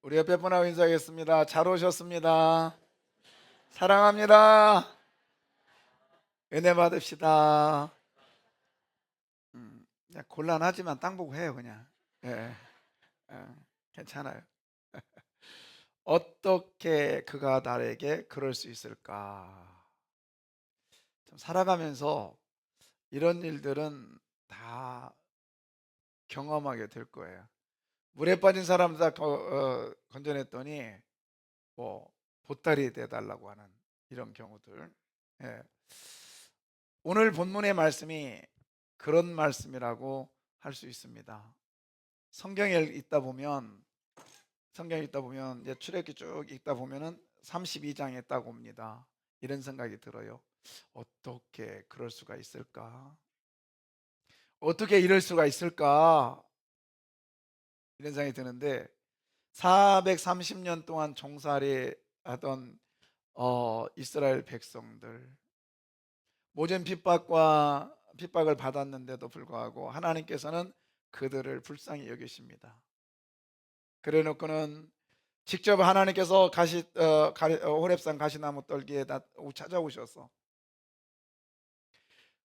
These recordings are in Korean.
우리 옆에 분하고 인사하겠습니다. 잘 오셨습니다. 사랑합니다. 은혜 받읍시다. 그냥 곤란하지만 땅 보고 해요, 그냥. 예, 괜찮아요. 어떻게 그가 나에게 그럴 수 있을까? 좀 살아가면서 이런 일들은 다 경험하게 될 거예요. 물에 빠진 사람 다 건져냈더니 뭐 보따리 돼달라고 하는 이런 경우들. 예. 오늘 본문의 말씀이 그런 말씀이라고 할 수 있습니다. 성경에 있다 보면 이제 출애굽기 쭉 읽다 보면은 32장에 딱 옵니다. 이런 생각이 들어요. 어떻게 그럴 수가 있을까? 어떻게 이럴 수가 있을까? 이런 생각이 드는데 430년 동안 종살이 하던 이스라엘 백성들, 모진 핍박을 받았는데도 불구하고 하나님께서는 그들을 불쌍히 여기십니다. 그래 놓고는 직접 하나님께서 호렙산 가시나무 떨기에 찾아오셔서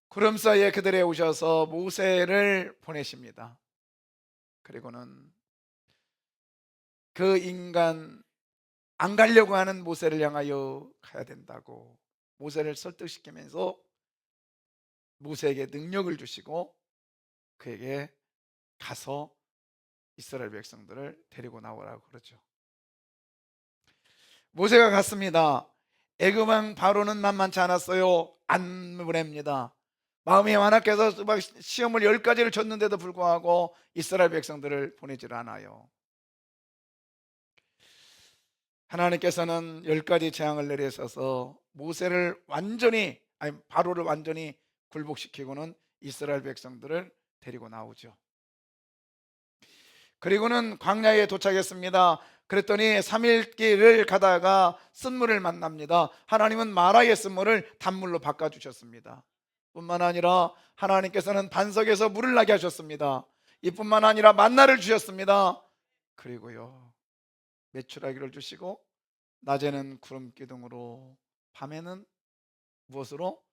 구름 사이에 그들에 오셔서 모세를 보내십니다. 그리고는 그 인간 안 가려고 하는 모세를 향하여 가야 된다고 모세를 설득시키면서 모세에게 능력을 주시고 그에게 가서 이스라엘 백성들을 데리고 나오라고 그러죠. 모세가 갔습니다. 애굽 왕 바로는 만만치 않았어요. 안 보냅니다. 마음이 완악해서 막 시험을 10가지를 줬는데도 불구하고 이스라엘 백성들을 보내질 않아요. 하나님께서는 10가지 재앙을 내리셔서 바로를 완전히 굴복시키고는 이스라엘 백성들을 데리고 나오죠. 그리고는 광야에 도착했습니다. 그랬더니 3일 길을 가다가 쓴물을 만납니다. 하나님은 마라의 쓴물을 단물로 바꿔주셨습니다. 뿐만 아니라 하나님께서는 반석에서 물을 나게 하셨습니다. 이뿐만 아니라 만나를 주셨습니다. 그리고요, 메추라기를 주시고 낮에는 구름 기둥으로, 밤에는 무엇으로?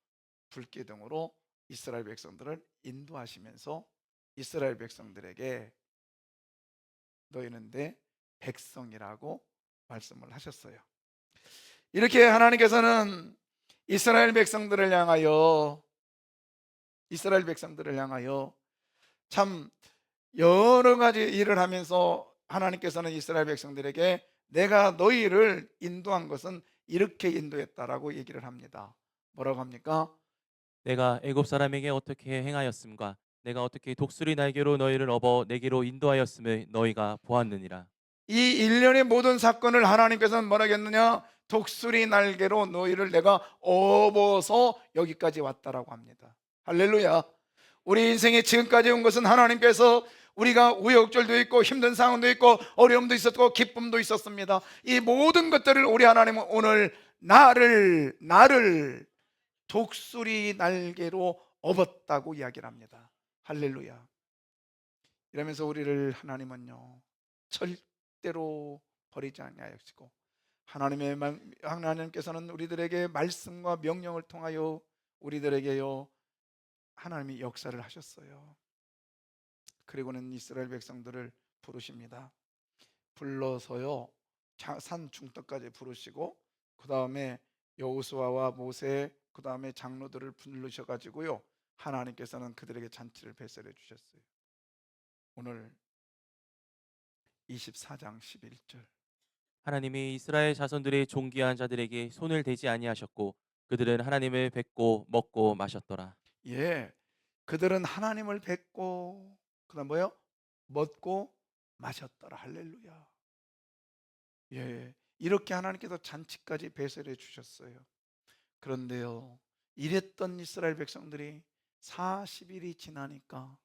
불 기둥으로 이스라엘 백성들을 인도하시면서 이스라엘 백성들에게 너희는 내 백성이라고 말씀을 하셨어요. 이렇게 하나님께서는 이스라엘 백성들을 향하여 참 여러 가지 일을 하면서 하나님께서는 이스라엘 백성들에게 내가 너희를 인도한 것은 이렇게 인도했다라고 얘기를 합니다. 뭐라고 합니까? 내가 애굽 사람에게 어떻게 행하였음과 내가 어떻게 독수리 날개로 너희를 업어 내게로 인도하였음을 너희가 보았느니라. 이 일련의 모든 사건을 하나님께서는 뭐라고 했느냐? 독수리 날개로 너희를 내가 업어서 여기까지 왔다라고 합니다. 할렐루야. 우리 인생에 지금까지 온 것은 하나님께서 우리가 우여곡절도 있고 힘든 상황도 있고 어려움도 있었고 기쁨도 있었습니다. 이 모든 것들을 우리 하나님은 오늘 나를 독수리 날개로 업었다고 이야기를 합니다. 할렐루야. 이러면서 우리를 하나님은요 절대로 버리지 아니하시고 하나님께서는 우리들에게 말씀과 명령을 통하여 우리들에게요 하나님이 역사를 하셨어요. 그리고는 이스라엘 백성들을 부르십니다. 불러서요 산 중턱까지 부르시고 그 다음에 여호수아와 모세 그 다음에 장로들을 부르셔가지고요 하나님께서는 그들에게 잔치를 배설해 주셨어요. 오늘 24장 11절. 하나님이 이스라엘 자손들의 존귀한 자들에게 손을 대지 아니하셨고 그들은 하나님을 뵙고 먹고 마셨더라. 예, 그들은 하나님을 뵙고 그다음 뭐요? 먹고 마셨더라. 할렐루야. 예, 이렇게 하나님께서 잔치까지 배설해 주셨어요. 그런데요, 이랬던 이스라엘 백성들이 40일이 지나니까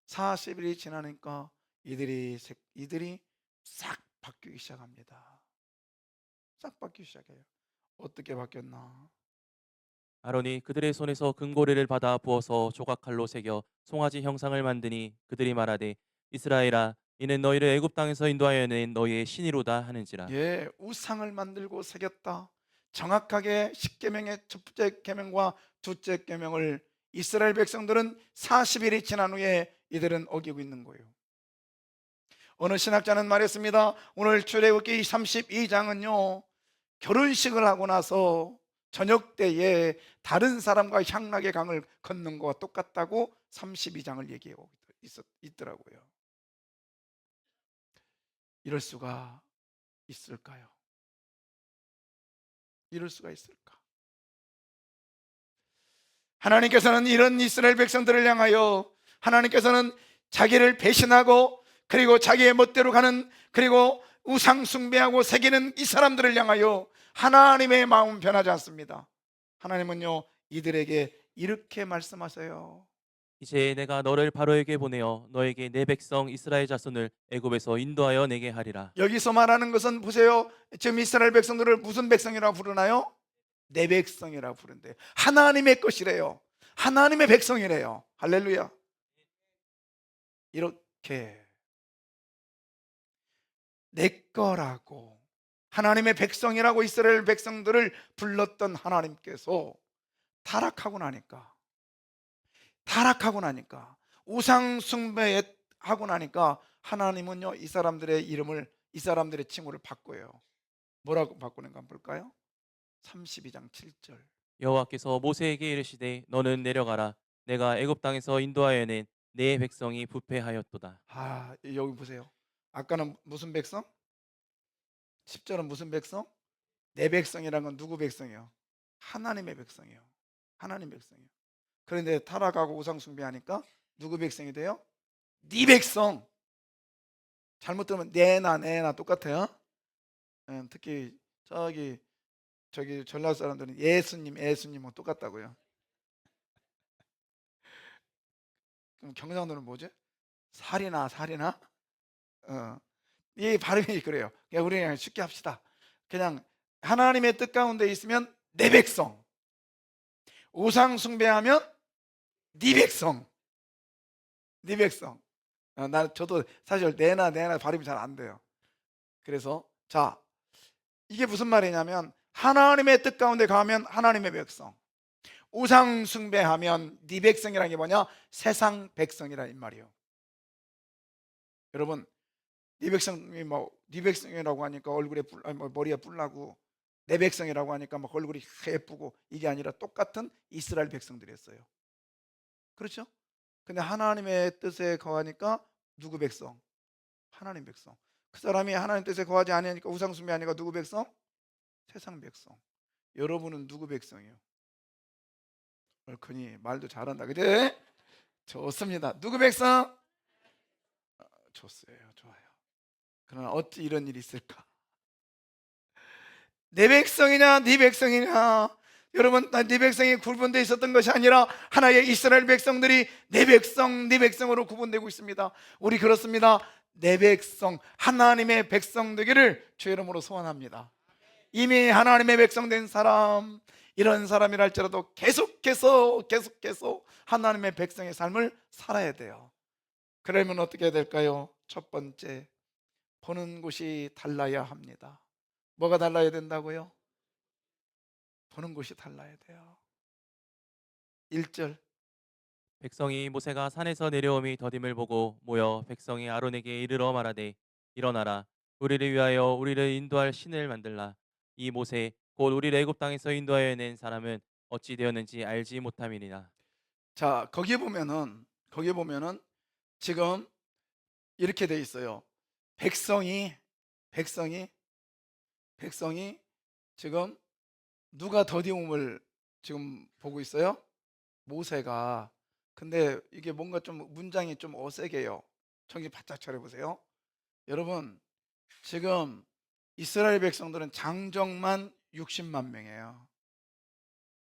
40일이 지나니까 이들이 싹 바뀌기 시작합니다. 싹 바뀌기 시작해요. 어떻게 바뀌었나? 아론이 그들의 손에서 금고리를 받아 부어서 조각칼로 새겨 송아지 형상을 만드니 그들이 말하되 이스라엘아 이는 너희를 애굽 땅에서 인도하여 낸 너희의 신이로다 하는지라. 예, 우상을 만들고 새겼다. 정확하게 10계명의 첫 번째 계명과 둘째 계명을 이스라엘 백성들은 40일이 지난 후에 이들은 어기고 있는 거예요. 어느 신학자는 말했습니다. 오늘 출애굽기 32장은요 결혼식을 하고 나서 저녁 때에 다른 사람과 향락의 강을 걷는 것과 똑같다고 32장을 얘기하고 있더라고요. 이럴 수가 있을까요? 이럴 수가 있을까? 하나님께서는 이런 이스라엘 백성들을 향하여 하나님께서는 자기를 배신하고 그리고 자기의 멋대로 가는 그리고 우상 숭배하고 새기는 이 사람들을 향하여 하나님의 마음은 변하지 않습니다. 하나님은요 이들에게 이렇게 말씀하세요. 이제 내가 너를 바로에게 보내어 너에게 내 백성 이스라엘 자손을 애굽에서 인도하여 내게 하리라. 여기서 말하는 것은 보세요. 지금 이스라엘 백성들을 무슨 백성이라고 부르나요? 내 백성이라고 부른대. 하나님의 것이래요. 하나님의 백성이래요. 할렐루야. 이렇게 내 거라고 하나님의 백성이라고 이스라엘 백성들을 불렀던 하나님께서 타락하고 나니까 우상 숭배하고 나니까 하나님은요 이 사람들의 이름을 이 사람들의 칭호를 바꿔요. 뭐라고 바꾸는가 한번 볼까요? 32장 7절. 여호와께서 모세에게 이르시되 너는 내려가라. 내가 애굽 땅에서 인도하여 낸 내 백성이 부패하였도다. 여기 보세요. 아까는 무슨 백성? 10절은 무슨 백성? 내 백성이란 건 누구 백성이요? 하나님의 백성이요. 하나님 백성이요. 그런데 타락하고 우상 숭배하니까 누구 백성이 돼요? 네 백성. 잘못 들으면 내나 똑같아요. 특히 저기 전라도 사람들은 예수님은 똑같다고요. 그럼 경상도는 뭐죠? 살이나 이 발음이 그래요. 그냥 우리 그냥 쉽게 합시다. 그냥 하나님의 뜻 가운데 있으면 내 백성, 우상 숭배하면 네 백성. 저도 사실 내나 발음이 잘 안 돼요. 그래서 자 이게 무슨 말이냐면 하나님의 뜻 가운데 가면 하나님의 백성, 우상 숭배하면 네 백성이라는 게 뭐냐? 세상 백성이라 이 말이에요. 여러분 네 백성이 네 백성이라고 하니까 얼굴에 머리에 뿔 나고 내 백성이라고 하니까 막 얼굴이 예쁘고 이게 아니라 똑같은 이스라엘 백성들이었어요. 그렇죠? 근데 하나님의 뜻에 거하니까 누구 백성? 하나님 백성. 그 사람이 하나님 뜻에 거하지 않으니까 우상 숭배하니까 누구 백성? 세상 백성. 여러분은 누구 백성이에요? 얼큰이 말도 잘한다. 그래? 좋습니다. 누구 백성? 좋아요. 그러나 어찌 이런 일이 있을까? 내 백성이냐 네 백성이냐? 여러분 네 백성이 구분되어 있었던 것이 아니라 하나의 이스라엘 백성들이 내 백성 네 백성으로 구분되고 있습니다. 우리 그렇습니다. 내 백성 하나님의 백성 되기를 주의 이름으로 소원합니다. 이미 하나님의 백성 된 사람 이런 사람이라 할지라도 계속해서 하나님의 백성의 삶을 살아야 돼요. 그러면 어떻게 해야 될까요? 첫 번째 보는 곳이 달라야 합니다. 뭐가 달라야 된다고요? 보는 곳이 달라야 돼요. 1절 백성이 모세가 산에서 내려옴이 더딤을 보고 모여 백성이 아론에게 이르러 말하되 일어나라. 우리를 위하여 우리를 인도할 신을 만들라. 이 모세 곧 우리를 애굽 땅에서 인도하여 낸 사람은 어찌 되었는지 알지 못함이니라. 자 거기에 보면은 지금 이렇게 돼 있어요. 백성이 지금 누가 더디움을 지금 보고 있어요? 모세가. 근데 이게 뭔가 좀 문장이 좀 어색해요. 정신 바짝 차려보세요. 여러분 지금 이스라엘 백성들은 장정만 60만 명이에요.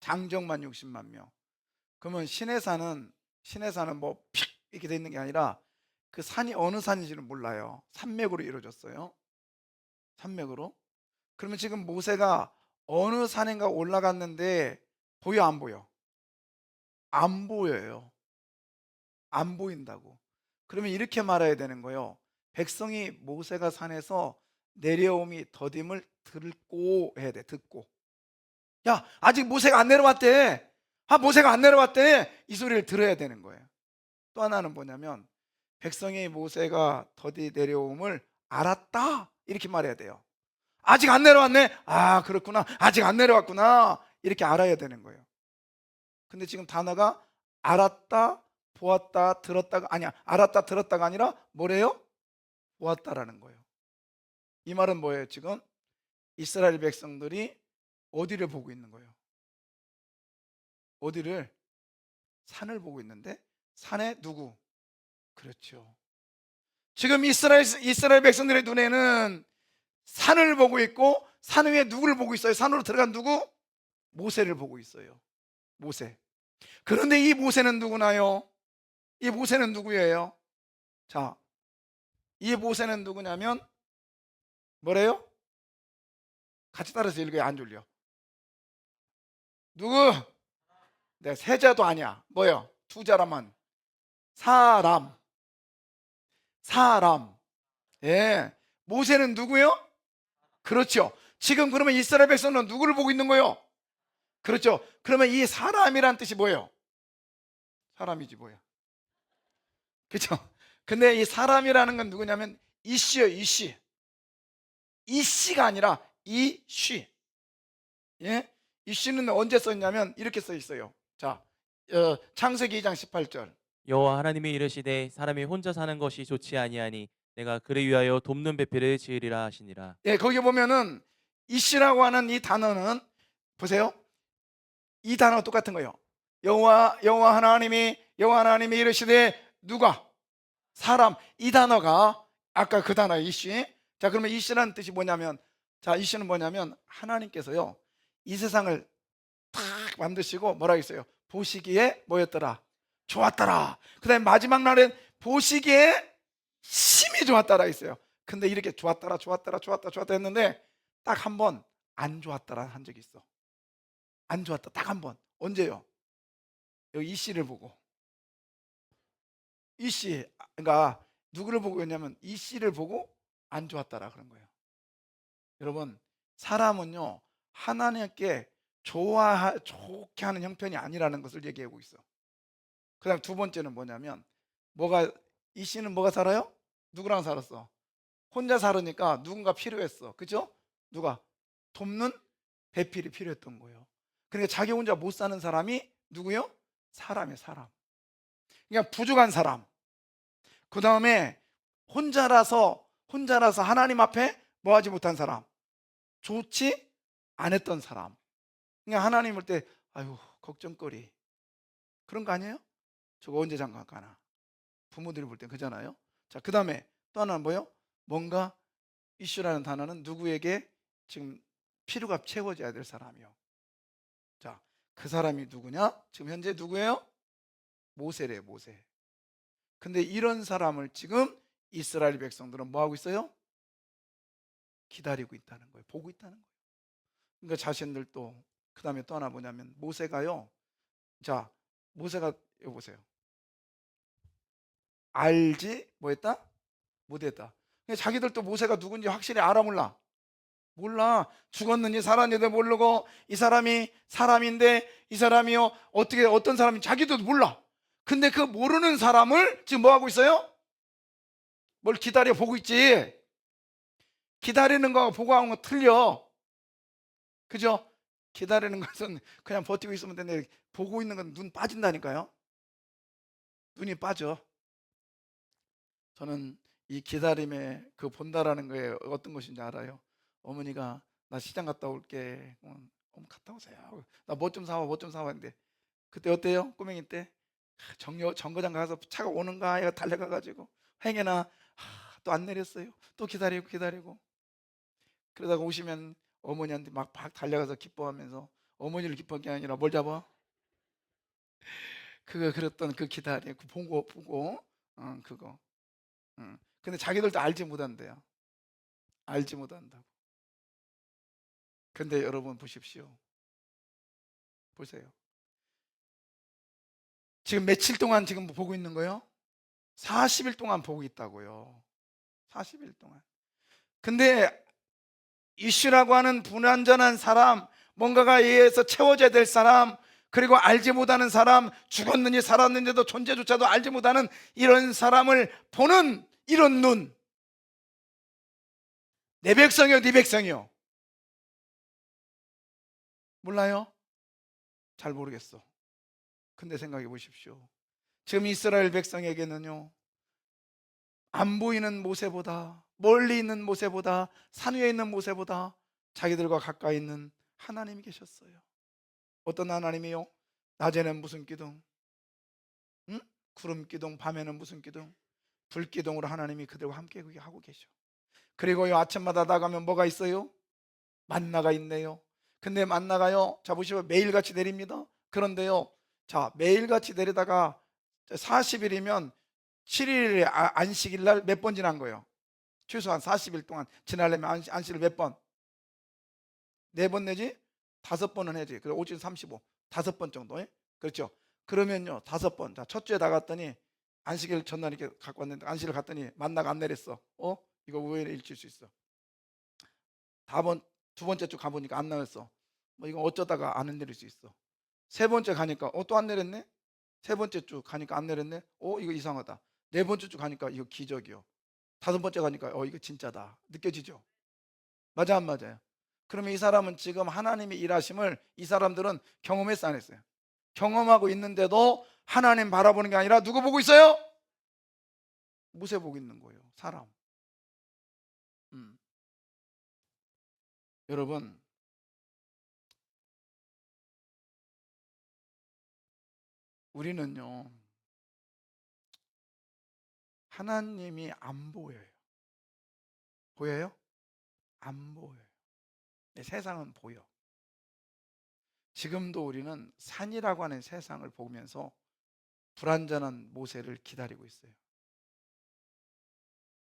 장정만 60만 명. 그러면 시내산은 뭐 픽 이렇게 돼 있는 게 아니라 그 산이 어느 산인지는 몰라요. 산맥으로 이루어졌어요. 산맥으로. 그러면 지금 모세가 어느 산인가 올라갔는데 보여 안 보여? 안 보여요. 안 보인다고. 그러면 이렇게 말해야 되는 거예요. 백성이 모세가 산에서 내려옴이 더딤을 듣고 해야 돼. 듣고. 야, 아직 모세가 안 내려왔대. 모세가 안 내려왔대. 이 소리를 들어야 되는 거예요. 또 하나는 뭐냐면 백성이 모세가 더디 내려옴을 알았다 이렇게 말해야 돼요. 아직 안 내려왔네. 그렇구나. 아직 안 내려왔구나. 이렇게 알아야 되는 거예요. 근데 지금 단어가 알았다, 보았다, 들었다가 아니야. 알았다, 들었다가 아니라 뭐래요? 보았다라는 거예요. 이 말은 뭐예요? 지금 이스라엘 백성들이 어디를 보고 있는 거예요? 어디를? 산을 보고 있는데 산에 누구? 그렇죠. 지금 이스라엘 백성들의 눈에는 산을 보고 있고 산 위에 누구를 보고 있어요? 산으로 들어간 누구? 모세를 보고 있어요. 모세. 그런데 이 모세는 누구나요? 이 모세는 누구예요? 자, 이 모세는 누구냐면 뭐래요? 같이 따라서 읽어요. 안 졸려. 누구? 네, 세자도 아니야. 뭐요? 두 자라만. 사람. 사람. 예. 모세는 누구요? 그렇죠. 지금 그러면 이스라엘 백성은 누구를 보고 있는 거예요? 그렇죠. 그러면 이 사람이란 뜻이 뭐예요? 사람이지 뭐야. 그렇죠. 근데 이 사람이라는 건 누구냐면 이씨요, 이씨. 이씨가 아니라 이씨. 예? 이씨는 언제 썼냐면 이렇게 써 있어요. 자, 창세기 2장 18절. 여호와 하나님이 이르시되 사람이 혼자 사는 것이 좋지 아니하니 내가 그를 위하여 돕는 배필을 지으리라 하시니라. 예, 거기 보면은 이씨라고 하는 이 단어는 보세요. 이 단어 똑같은 거예요. 여호와 하나님이 이르시되 누가? 사람. 이 단어가 아까 그 단어 이씨. 자, 그러면 이씨라는 뜻이 뭐냐면, 자, 이씨는 뭐냐면 하나님께서요 이 세상을 탁 만드시고 뭐라 했어요? 보시기에 뭐였더라? 좋았더라. 그 다음에 마지막 날엔 보시기에 심히 좋았더라 했어요. 근데 이렇게 좋았더라 했는데 딱 한 번 안 좋았더라 한 적이 있어. 안 좋았다 딱 한 번. 언제요? 여기 이 씨를 보고. 이 씨, 그러니까 누구를 보고 했냐면 이 씨를 보고 안 좋았다라 그런 거예요. 여러분, 사람은요 하나님께 좋게 하는 형편이 아니라는 것을 얘기하고 있어. 그 다음 두 번째는 뭐냐면 이 씨는 뭐가 살아요? 누구랑 살았어? 혼자 살으니까 누군가 필요했어. 그죠? 누가? 돕는 배필이 필요했던 거예요. 그러니까 자기 혼자 못 사는 사람이 누구요? 사람이에요, 사람. 그러니까 부족한 사람. 그 다음에 혼자라서 하나님 앞에 뭐 하지 못한 사람. 좋지 않았던 사람. 그러니까 하나님 볼 때 아유 걱정거리 그런 거 아니에요? 저거 언제 장가 가나. 부모들이 볼 때 그잖아요. 자, 그 다음에 또 하나는 뭐예요? 뭔가 이슈라는 단어는 누구에게 지금 필요가 채워져야 될 사람이요. 자, 그 사람이 누구냐? 지금 현재 누구예요? 모세래요, 모세. 근데 이런 사람을 지금 이스라엘 백성들은 뭐 하고 있어요? 기다리고 있다는 거예요. 보고 있다는 거예요. 그러니까 자신들도 그 다음에 또 하나 뭐냐면 모세가요. 자, 모세가 여기 보세요. 알지 뭐했다? 못했다. 그러니까 자기들도 모세가 누군지 확실히 알아 몰라? 몰라. 죽었는지 살았는지도 모르고 이 사람이 사람인데 이 사람이요 어떻게 어떤 사람인지 자기도 몰라. 근데 그 모르는 사람을 지금 뭐 하고 있어요? 뭘 기다려 보고 있지. 기다리는 거하고 보고 하는 거 틀려. 그죠? 기다리는 것은 그냥 버티고 있으면 되는데 보고 있는 건 눈 빠진다니까요. 눈이 빠져. 저는 이 기다림에 그 본다라는 거에 어떤 것인지 알아요. 어머니가 나 시장 갔다 올게. 어머 갔다 오세요. 나 뭐 좀 사와 했는데 그때 어때요? 꼬맹이 때 정거장 가서 차가 오는가 얘가 달려가가지고 행여나 또 안 내렸어요. 또 기다리고 그러다가 오시면 어머니한테 막 달려가서 기뻐하면서 어머니를 기뻐한 게 아니라 뭘 잡아? 그랬던 그 기다림 그 보고 그거 근데 자기들도 알지 못한대요. 알지 못한다고. 근데 여러분 보십시오. 보세요. 지금 며칠 동안 지금 보고 있는 거예요? 40일 동안 보고 있다고요. 40일 동안. 근데 이슈라고 하는 불완전한 사람, 뭔가가 이에 의해서 채워져야 될 사람, 그리고 알지 못하는 사람, 죽었는지 살았는지도 존재조차도 알지 못하는 이런 사람을 보는 이런 눈. 내 백성이요, 네 백성이요. 몰라요? 잘 모르겠어. 근데 생각해 보십시오. 지금 이스라엘 백성에게는요, 안 보이는 모세보다, 멀리 있는 모세보다, 산 위에 있는 모세보다 자기들과 가까이 있는 하나님이 계셨어요. 어떤 하나님이요? 낮에는 무슨 기둥? 응? 구름 기둥, 밤에는 무슨 기둥? 불 기둥으로 하나님이 그들과 함께 하고 계셔. 그리고요, 아침마다 나가면 뭐가 있어요? 만나가 있네요. 근데 만나가요, 자 보시면 매일같이 내립니다. 그런데요, 자 매일같이 내리다가 40일이면 7일 안식일 날 몇 번 지난 거예요? 최소한 40일 동안 지나려면 안식일 몇 번? 4번 내지 5번은 해야지. 그래서 5, 35 5번 정도. 그렇죠. 그러면요 5번. 자 첫주에 나갔더니 안식일 전날 이렇게 갖고 왔는데 안식일 갔더니 만나가 안 내렸어. 이거 우연히 일치일 수 있어. 두 번째 주 가보니까 안 나왔어. 뭐 이거 어쩌다가 안 내릴 수 있어. 세 번째 가니까 또 안 내렸네. 세 번째 주 가니까 안 내렸네. 이거 이상하다. 네 번째 주 가니까 이거 기적이요. 다섯 번째 가니까 이거 진짜다. 느껴지죠? 맞아 안 맞아요? 그러면 이 사람은 지금 하나님의 일하심을 이 사람들은 경험했어 안 했어요? 경험하고 있는데도 하나님 바라보는 게 아니라 누구 보고 있어요? 모세 보고 있는 거예요. 사람. 여러분, 우리는요 하나님이 안 보여요. 보여요? 안 보여요. 근데 세상은 보여. 지금도 우리는 산이라고 하는 세상을 보면서 불완전한 모세를 기다리고 있어요.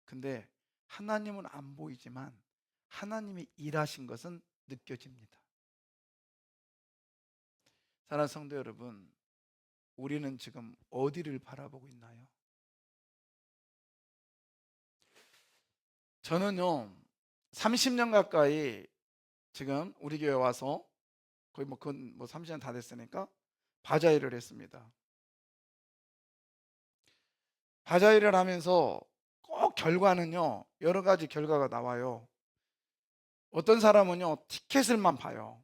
근데 하나님은 안 보이지만 하나님이 일하신 것은 느껴집니다. 사랑하는 성도 여러분, 우리는 지금 어디를 바라보고 있나요? 저는요 30년 가까이 지금 우리 교회 와서 거의 그건 30년 다 됐으니까 바자회를 했습니다. 바자회를 하면서 꼭 결과는요 여러 가지 결과가 나와요. 어떤 사람은요 티켓을만 봐요.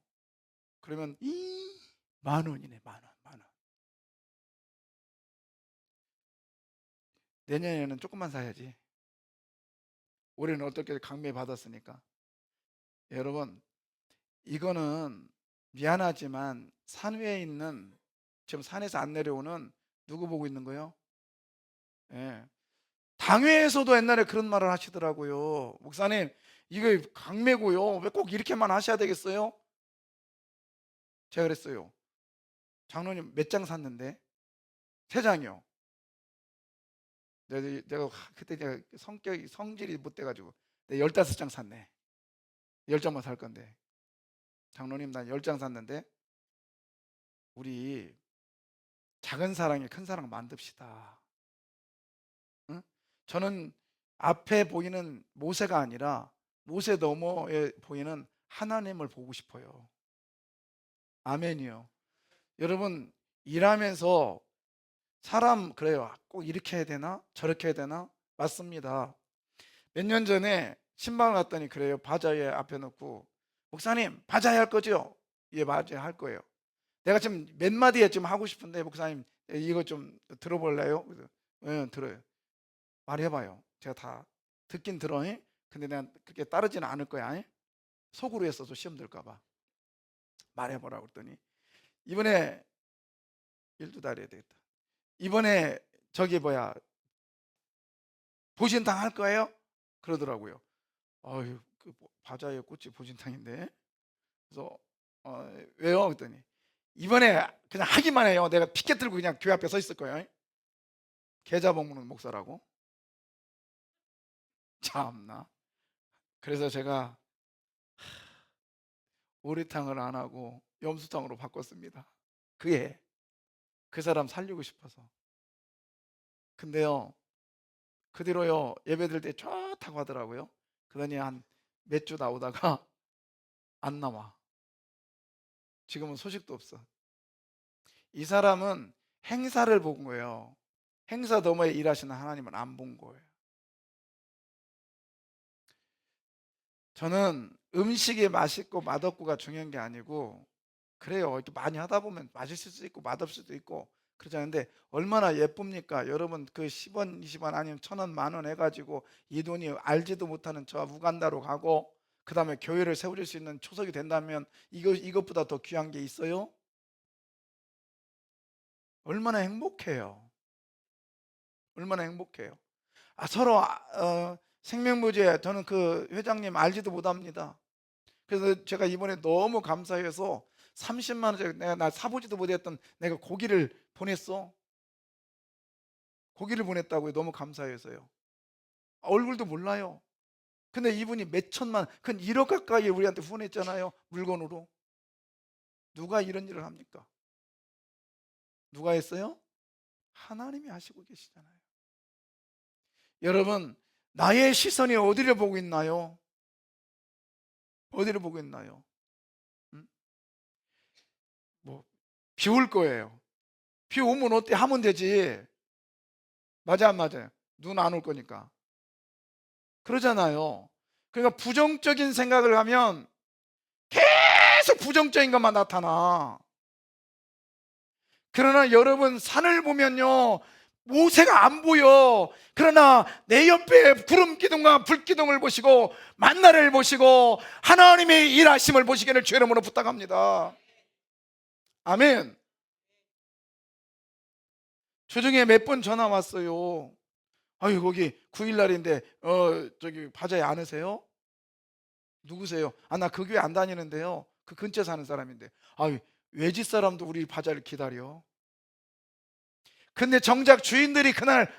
그러면 10,000원이네. 만 원. 내년에는 조금만 사야지. 올해는 어떻게 강매 받았으니까. 여러분, 이거는 미안하지만 산 위에 있는, 지금 산에서 안 내려오는 누구 보고 있는 거예요? 예. 당회에서도 옛날에 그런 말을 하시더라고요. 목사님, 이거 강매고요. 왜 꼭 이렇게만 하셔야 되겠어요? 제가 그랬어요. 장로님 몇 장 샀는데? 3장이요. 내가 그때 제가 성질이 못 돼가지고 내가 15장 샀네. 10장만 살 건데. 장로님 난 10장 샀는데 우리 작은 사랑에 큰 사랑 만듭시다. 응? 저는 앞에 보이는 모세가 아니라 모세 너머에 보이는 하나님을 보고 싶어요. 아멘이요. 여러분, 일하면서 사람 그래요. 꼭 이렇게 해야 되나? 저렇게 해야 되나? 맞습니다. 몇 년 전에 신방을 갔더니 그래요. 바자회 앞에 놓고 목사님 바자회 할 거죠? 예, 맞아요. 할 거예요. 내가 지금 몇 마디에 좀 하고 싶은데 목사님 이거 좀 들어볼래요? 그래서 들어요. 말해봐요. 제가 다 듣긴 들어. 근데 내가 그렇게 따르지는 않을 거야. 속으로 했어서 시험 들까 봐. 말해보라고 그랬더니 이번에 일도 다 해야 되겠다. 이번에 저기 보신탕 할 거예요? 그러더라고요. 아유, 그 바자회 꽃이 보신탕인데. 그래서 왜요? 그랬더니 이번에 그냥 하기만 해요. 내가 피켓 들고 그냥 교회 앞에 서 있을 거예요. 계좌 먹는 목사라고. 참나. 그래서 제가 오리탕을 안 하고 염소탕으로 바꿨습니다. 그 사람 살리고 싶어서. 근데요 그 뒤로요 예배 드릴 때 좋다고 하더라고요. 그러더니 한 몇 주 나오다가 안 나와. 지금은 소식도 없어. 이 사람은 행사를 본 거예요. 행사 너머에 일하시는 하나님을 안 본 거예요. 저는 음식이 맛있고 맛없고가 중요한 게 아니고, 그래요, 이렇게 많이 하다 보면 맛있을 수도 있고 맛없을 수도 있고 그러잖아요. 얼마나 예쁩니까 여러분. 그 10원 20원 아니면 1,000원 만원 해가지고 이 돈이 알지도 못하는 저 우간다로 가고 그 다음에 교회를 세워줄 수 있는 초석이 된다면 이것보다 더 귀한 게 있어요? 얼마나 행복해요. 얼마나 행복해요. 서로 생명부지에 저는 그 회장님 알지도 못합니다. 그래서 제가 이번에 너무 감사해서 30만 원짜리, 내가 나 사보지도 못했던 내가 고기를 보냈어. 고기를 보냈다고요. 너무 감사해서요. 얼굴도 몰라요. 근데 이분이 몇 천만, 그 1억 가까이 우리한테 후원했잖아요. 물건으로. 누가 이런 일을 합니까? 누가 했어요? 하나님이 하시고 계시잖아요. 여러분, 나의 시선이 어디를 보고 있나요? 어디를 보고 있나요? 비 올 거예요. 비 오면 어때? 하면 되지. 맞아 안 맞아요? 눈 안 올 거니까. 그러잖아요. 그러니까 부정적인 생각을 하면 계속 부정적인 것만 나타나. 그러나 여러분, 산을 보면요 모세가 안 보여. 그러나 내 옆에 구름 기둥과 불 기둥을 보시고 만나를 보시고 하나님의 일하심을 보시기를 주의 이름으로 부탁합니다. 아멘. 주중에 몇 번 전화 왔어요. 아유, 거기 9일날인데 저기 바자회 안 하세요? 누구세요? 나 그 교회 안 다니는데요. 그 근처에 사는 사람인데. 아유, 외지 사람도 우리 바자회를 기다려. 근데 정작 주인들이 그날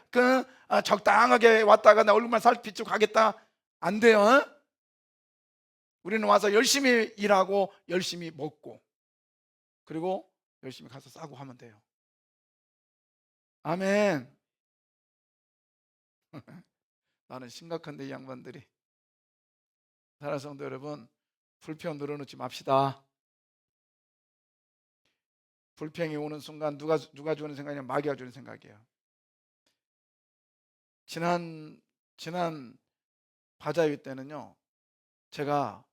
적당하게 왔다가 나 얼굴만 살피고 가겠다, 안 돼요. 우리는 와서 열심히 일하고 열심히 먹고 그리고 열심히 가서 싸고 하면 돼요. 아멘. 나는 심각한데 이 양반들이. 사랑하는 성도 여러분, 불평 늘어놓지 맙시다. 불평이 오는 순간 누가 주는 생각이냐? 마귀가 주는 생각이에요. 지난 바자회 때는요, 제가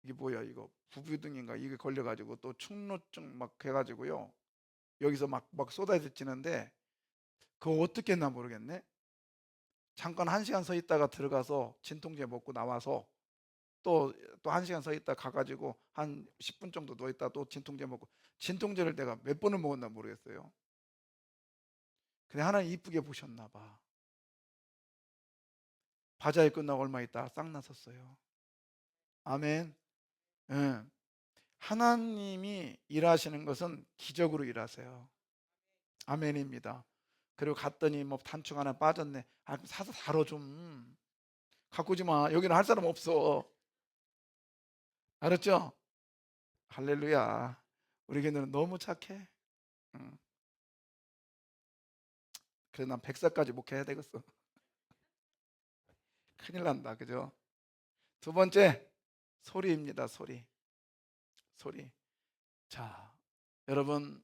이게 뭐야, 이거 부비등인가 이게 걸려가지고 또 축로증 막 해가지고요, 여기서 막 쏟아지는데 그거 어떻게 했나 모르겠네. 잠깐 1시간 서 있다가 들어가서 진통제 먹고 나와서 또 1시간 서 있다 가가지고 한 10분 정도 누워 있다 또 진통제 먹고, 진통제를 내가 몇 번을 먹었나 모르겠어요. 근데 하나님 이쁘게 보셨나 봐. 바자회 끝나고 얼마 있다 싹 나섰어요. 아멘. 예. 하나님이 일하시는 것은 기적으로 일하세요. 아멘입니다. 그리고 갔더니 뭐 단추 하나 빠졌네. 사서 다뤄 좀. 갖고 오지 마. 여기는 할 사람 없어. 알았죠? 할렐루야. 우리 교회는 너무 착해. 그래, 난 100살까지 목회해야 되겠어. 큰일 난다, 그죠? 두 번째, 소리입니다. 소리. 자, 여러분,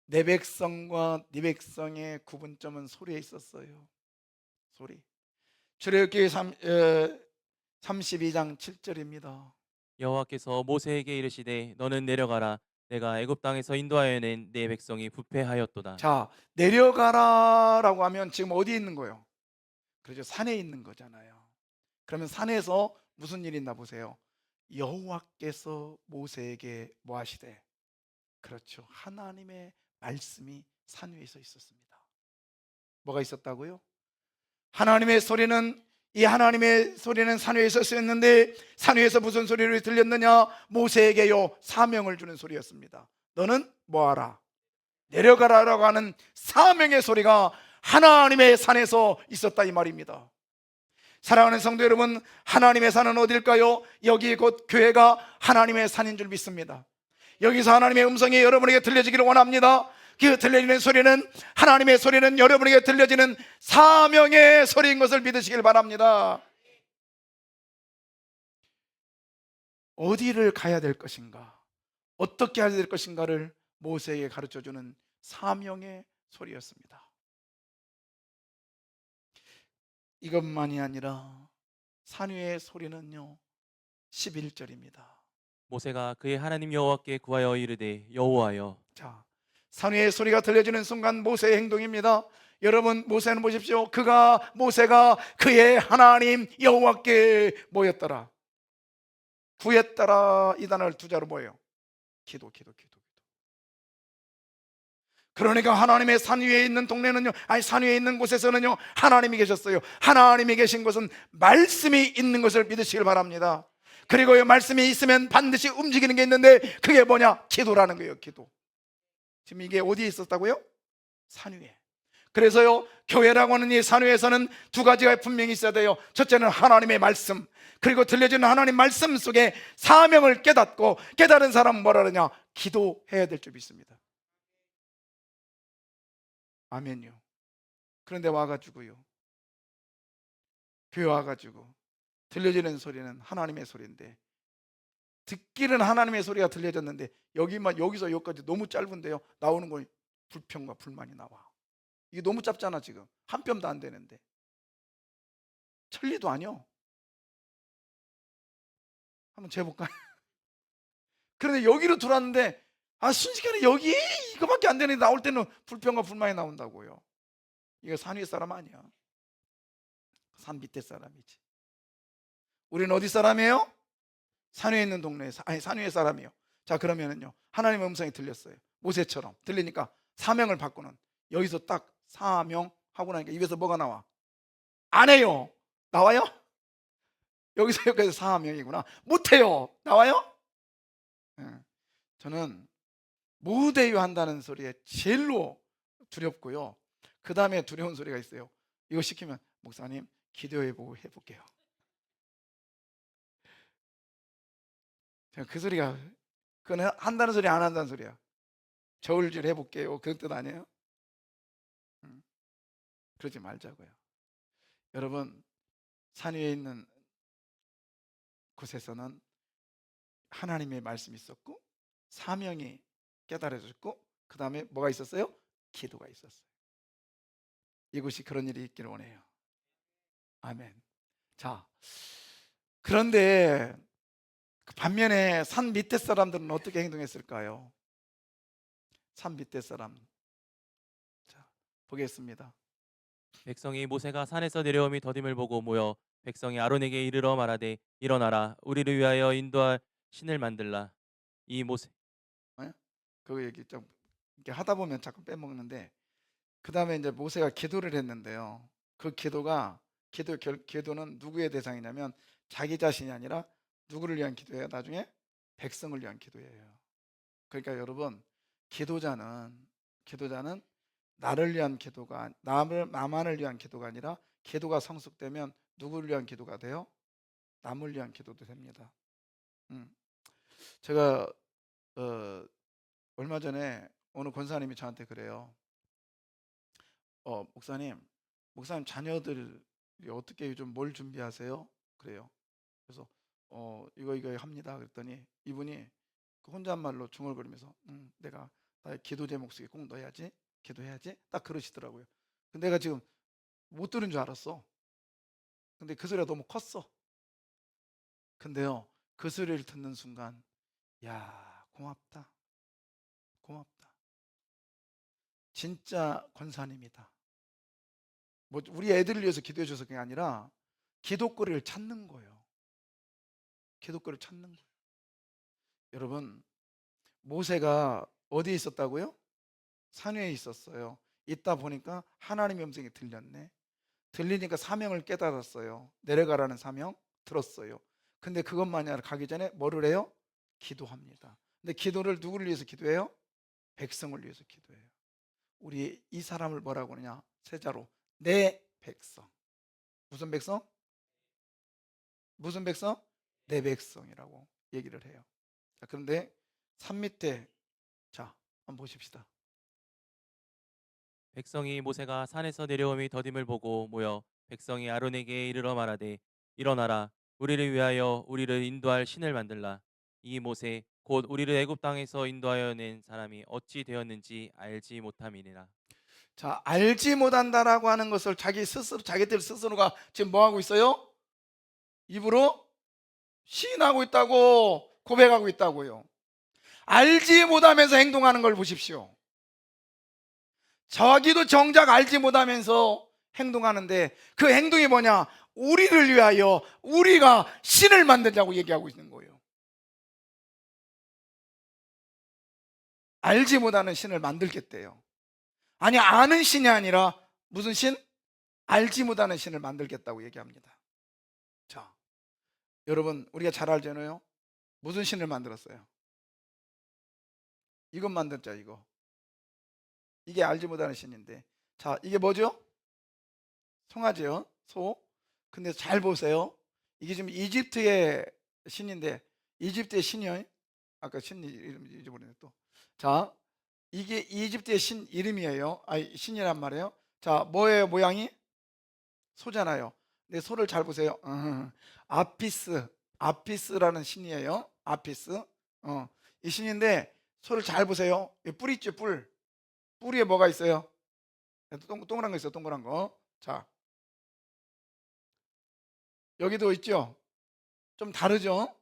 내 백성과 네 백성의 구분점은 소리에 있었어요. 소리. 출애굽기 32장 7절입니다. 여호와께서 모세에게 이르시되 너는 내려가라. 내가 애굽 땅에서 인도하여 낸 내 백성이 부패하였도다. 자, 내려가라라고 하면 지금 어디에 있는 거예요? 그렇죠, 산에 있는 거잖아요. 그러면 산에서 무슨 일이 있나 보세요. 여호와께서 모세에게 뭐 하시되? 그렇죠, 하나님의 말씀이 산 위에 있었습니다. 뭐가 있었다고요? 하나님의 소리는 산 위에 있었는데 산 위에서 무슨 소리를 들렸느냐? 모세에게요 사명을 주는 소리였습니다. 너는 뭐하라? 내려가라라고 하는 사명의 소리가 하나님의 산에서 있었다 이 말입니다. 사랑하는 성도 여러분, 하나님의 산은 어딜까요? 여기 곧 교회가 하나님의 산인 줄 믿습니다. 여기서 하나님의 음성이 여러분에게 들려지기를 원합니다. 그 들려지는 소리는, 하나님의 소리는 여러분에게 들려지는 사명의 소리인 것을 믿으시길 바랍니다. 어디를 가야 될 것인가, 어떻게 해야 될 것인가를 모세에게 가르쳐주는 사명의 소리였습니다. 이것만이 아니라 산 위의 소리는요, 11절입니다. 모세가 그의 하나님 여호와께 구하여 이르되 여호와여. 자, 산 위의 소리가 들려지는 순간 모세의 행동입니다. 여러분, 모세는 보십시오. 모세가 그의 하나님 여호와께 모였더라, 구했더라. 이 단어를 두 자로 뭐예요? 기도. 그러니까 하나님의 산 위에 있는 동네는요, 아니 산 위에 있는 곳에서는요, 하나님이 계셨어요. 하나님이 계신 곳은 말씀이 있는 것을 믿으시길 바랍니다. 그리고 이 말씀이 있으면 반드시 움직이는 게 있는데, 그게 뭐냐? 기도라는 거예요. 기도. 지금 이게 어디에 있었다고요? 산 위에. 그래서요, 교회라고 하는 이 산 위에서는 두 가지가 분명히 있어야 돼요. 첫째는 하나님의 말씀, 그리고 들려주는 하나님 말씀 속에 사명을 깨닫고, 깨달은 사람은 뭐라 그러냐? 기도해야 될 줄 믿습니다. 아멘요. 그런데 와가지고요, 교회 와가지고 들려지는 소리는 하나님의 소리인데, 듣기는 하나님의 소리가 들려졌는데 여기서 여기까지 너무 짧은데요, 나오는 건 불평과 불만이 나와. 이게 너무 짧잖아. 지금 한 뼘도 안 되는데, 천리도 아니요. 한번 재볼까요? 그런데 여기로 들어왔는데, 순식간에 여기 이거밖에 안 되는데 나올 때는 불평과 불만이 나온다고요. 이거 산 위에 사람 아니야. 산 밑에 사람이지. 우리는 어디 사람이에요? 산 위에 있는 동네에서, 아니 산 위에 사람이요. 자, 그러면은요, 하나님의 음성이 들렸어요. 모세처럼 들리니까 사명을 받고는, 여기서 딱 사명 하고 나니까 입에서 뭐가 나와? 안 해요. 나와요? 여기서 여기까지 사명이구나. 못해요. 나와요? 저는 무대요 한다는 소리에 제일로 두렵고요, 그 다음에 두려운 소리가 있어요. 이거 시키면 목사님 기도해보고 해볼게요. 그 소리가, 그건 한다는 소리 안 한다는 소리야. 저울질 해볼게요, 그 뜻 아니에요? 그러지 말자고요. 여러분, 산 위에 있는 곳에서는 하나님의 말씀이 있었고, 사명이 깨달아졌고, 그 다음에 뭐가 있었어요? 기도가 있었어요. 이곳이 그런 일이 있기를 원해요. 아멘. 자, 그런데 반면에 산 밑에 사람들은 어떻게 행동했을까요? 산 밑에 사람, 자, 보겠습니다. 백성이 모세가 산에서 내려옴이 더딤을 보고 모여 백성이 아론에게 이르러 말하되 일어나라 우리를 위하여 인도할 신을 만들라. 이 모세 그 얘기 좀 이렇게 하다 보면 자꾸 빼먹는데, 그 다음에 이제 모세가 기도를 했는데요, 그 기도는 누구의 대상이냐면 자기 자신이 아니라 누구를 위한 기도예요? 나중에 백성을 위한 기도예요. 그러니까 여러분, 기도자는 나를 위한 기도가, 나만을 위한 기도가 아니라, 기도가 성숙되면 누구를 위한 기도가 돼요? 남을 위한 기도도 됩니다. 제가 얼마 전에 어느 권사님이 저한테 그래요. 목사님 자녀들이 어떻게 요즘 뭘 준비하세요? 그래요. 그래서 이거 합니다. 그랬더니 이분이 그 혼잣말로 중얼거리면서 내가 나의 기도 제목 속에 꼭 넣어야지, 기도해야지, 딱 그러시더라고요. 근데 내가 지금 못 들은 줄 알았어. 근데 그 소리가 너무 컸어. 근데요, 그 소리를 듣는 순간, 야, 고맙다. 진짜 권사님이다. 뭐 우리 애들을 위해서 기도해 줘서 그게 아니라 기도거리를 찾는 거예요. 기도거리를 찾는 거예요. 여러분, 모세가 어디에 있었다고요? 산 위에 있었어요. 있다 보니까 하나님의 음성이 들렸네. 들리니까 사명을 깨달았어요. 내려가라는 사명 들었어요. 근데 그것만이 아니라 가기 전에 뭐를 해요? 기도합니다. 근데 기도를 누구를 위해서 기도해요? 백성을 위해서 기도해요. 우리 이 사람을 뭐라고 하느냐? 세자로 내 백성. 무슨 백성? 무슨 백성? 내 백성이라고 얘기를 해요. 자, 그런데 산 밑에, 자, 한번 보십시다. 백성이 모세가 산에서 내려옴이 더딤을 보고 모여 백성이 아론에게 이르러 말하되 일어나라 우리를 위하여 우리를 인도할 신을 만들라. 이 모세 곧 우리를 애굽 땅에서 인도하여 낸 사람이 어찌 되었는지 알지 못함이니라. 자, 알지 못한다라고 하는 것을 자기들 스스로가 지금 뭐 하고 있어요? 입으로 시인하고 있다고 고백하고 있다고요. 알지 못하면서 행동하는 걸 보십시오. 자기도 정작 알지 못하면서 행동하는데 그 행동이 뭐냐? 우리를 위하여 우리가 신을 만들자고 얘기하고 있는 거예요. 알지 못하는 신을 만들겠대요. 아니, 아는 신이 아니라 무슨 신? 알지 못하는 신을 만들겠다고 얘기합니다. 자, 여러분, 우리가 잘 알잖아요. 무슨 신을 만들었어요? 이것 만들자, 이거. 이게 알지 못하는 신인데, 자, 이게 뭐죠? 송아지요, 소. 근데 잘 보세요. 이게 지금 이집트의 신인데, 이집트의 신이요. 아까 신 이름 잊어버리네 또. 자, 이게 이집트의 신 이름이에요. 신이란 말이에요. 자, 뭐예요, 모양이? 소잖아요. 근데 소를 잘 보세요. 아피스라는 신이에요. 아피스. 이 신인데 소를 잘 보세요. 뿔 있죠, 뿔. 뿔 위에 뭐가 있어요? 동그란 거 있어요, 동그란 거. 자, 여기도 있죠. 좀 다르죠.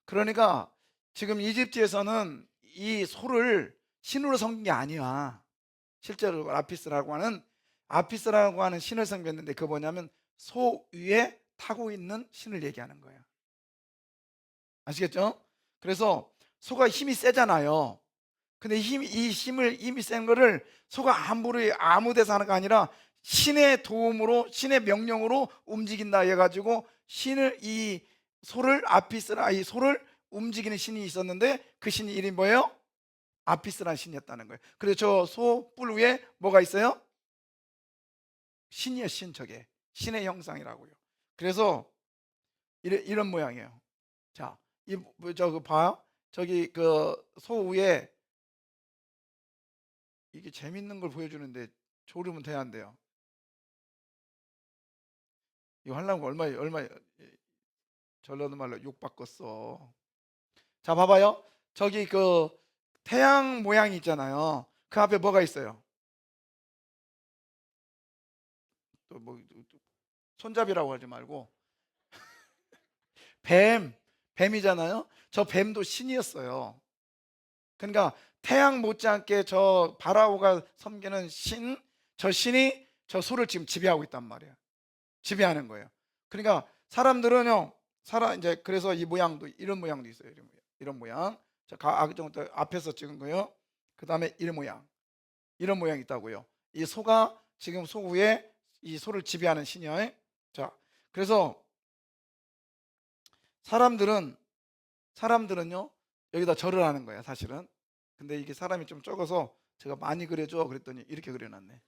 그러니까 지금 이집트에서는 이 소를 신으로 섬긴 게 아니야. 실제로 아피스라고 하는 신을 섬겼는데 그 뭐냐면 소 위에 타고 있는 신을 얘기하는 거예요. 아시겠죠? 그래서 소가 힘이 세잖아요. 근데 힘이 센 거를 소가 아무 데서 하는 거 아니라 신의 도움으로, 신의 명령으로 움직인다 해가지고 이 소를 움직이는 신이 있었는데 그 신이 이름이 뭐예요? 아피스라는 신이었다는 거예요. 그래서 저 소 뿔 위에 뭐가 있어요? 신이에요, 신. 저게 신의 형상이라고요. 그래서 이런 모양이에요. 자, 저거 봐. 저기 그 소 위에 이게 재밌는 걸 보여주는데 졸으면 돼야 안 돼요. 이거 하려면 얼마 전라도 말로 욕 바꿨어. 자, 봐봐요. 저기 그 태양 모양이 있잖아요. 그 앞에 뭐가 있어요? 또 뭐 손잡이라고 하지 말고 뱀이잖아요. 저 뱀도 신이었어요. 그러니까 태양 못지않게 저 바라오가 섬기는 저 신이 저 소를 지금 지배하고 있단 말이에요. 지배하는 거예요. 그러니까 사람들은요, 이제 그래서 이 모양도 이런 모양도 있어요. 이런 모양. 자, 앞에서 찍은 거요. 그 다음에 이런 모양 있다고요. 이 소가 지금 소 위에 이 소를 지배하는 신이에요. 자, 그래서 사람들은요 여기다 절을 하는 거야 사실은. 근데 이게 사람이 좀 적어서 제가 많이 그려줘 그랬더니 이렇게 그려놨네.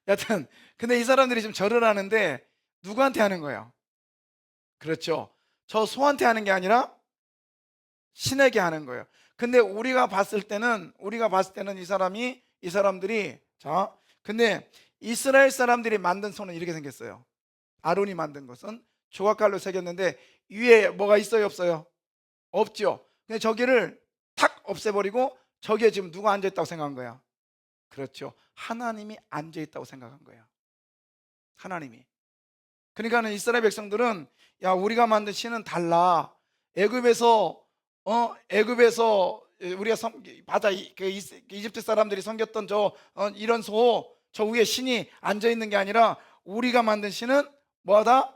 여튼 근데 이 사람들이 지금 절을 하는데 누구한테 하는 거예요? 그렇죠. 저 소한테 하는 게 아니라 신에게 하는 거예요. 근데 우리가 봤을 때는 이 사람들이 자, 근데 이스라엘 사람들이 만든 소는 이렇게 생겼어요. 아론이 만든 것은 조각깔로 새겼는데 위에 뭐가 있어요, 없어요? 없죠. 근데 저기를 탁 없애버리고 저기에 지금 누가 앉아있다고 생각한 거야? 그렇죠. 하나님이 앉아있다고 생각한 거예요. 하나님이. 그러니까는 이스라엘 백성들은 야, 우리가 만든 신은 달라. 애굽에서 우리가 이집트 사람들이 섬겼던 이런 저 위에 신이 앉아 있는 게 아니라 우리가 만든 신은 뭐하다?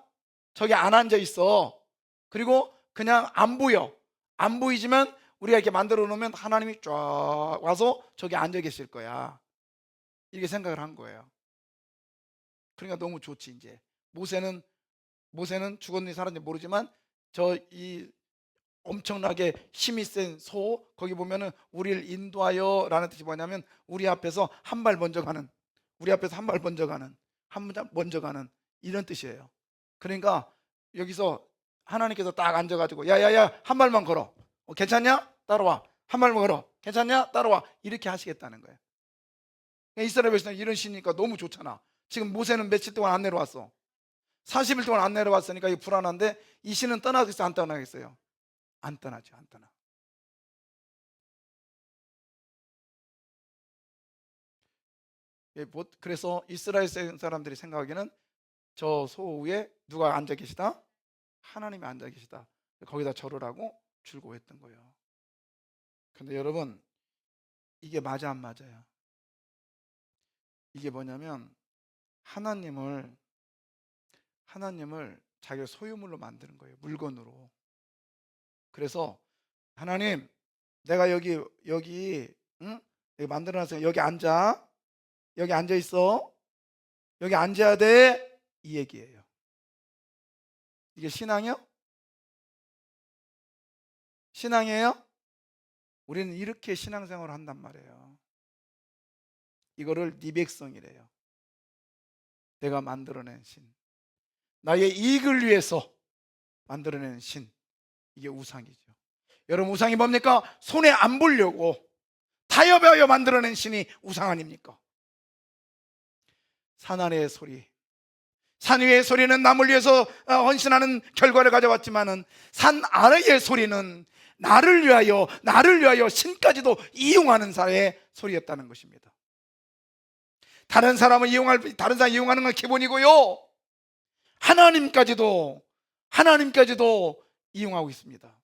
저기 안 앉아 있어. 그리고 그냥 안 보여. 안 보이지만 우리가 이렇게 만들어 놓으면 하나님이 쫙 와서 저기 앉아 계실 거야. 이렇게 생각을 한 거예요. 그러니까 너무 좋지. 이제 모세는 죽었는지 살았는지 모르지만 이 엄청나게 힘이 센 소, 거기 보면은 우리를 인도하여 라는 뜻이 뭐냐면 우리 앞에서 한 발 먼저 가는, 이런 뜻이에요. 그러니까 여기서 하나님께서 딱 앉아가지고 야야야 한 발만 걸어. 괜찮냐? 따라와. 한 말 걸어. 괜찮냐? 따라와. 이렇게 하시겠다는 거예요. 이스라엘 백성은 이런 신이니까 너무 좋잖아. 지금 모세는 며칠 동안 안 내려왔어. 40일 동안 안 내려왔으니까 이게 불안한데 이 신은 떠나겠어요? 안 떠나겠어요? 안 떠나죠. 안 떠나. 그래서 이스라엘 사람들이 생각하기에는 저 소 위에 누가 앉아 계시다? 하나님이 앉아 계시다. 거기다 절을 하고 즐거워했던 거예요. 근데 여러분, 이게 맞아 안 맞아요? 이게 뭐냐면 하나님을 자기의 소유물로 만드는 거예요. 물건으로. 그래서 하나님, 내가 여기 응? 여기 만들어놨어요. 여기 앉아. 여기 앉아 있어. 여기 앉아야 돼. 이 얘기예요. 이게 신앙이요? 신앙이에요? 우리는 이렇게 신앙생활을 한단 말이에요. 이거를 네 백성이래요. 내가 만들어낸 신. 나의 이익을 위해서 만들어낸 신. 이게 우상이죠. 여러분, 우상이 뭡니까? 손해 안 보려고 타협하여 만들어낸 신이 우상 아닙니까? 산 아래의 소리, 산 위의 소리는 남을 위해서 헌신하는 결과를 가져왔지만은 산 아래의 소리는 나를 위하여 신까지도 이용하는 사회의 소리였다는 것입니다. 다른 사람 이용하는 건 기본이고요. 하나님까지도 이용하고 있습니다.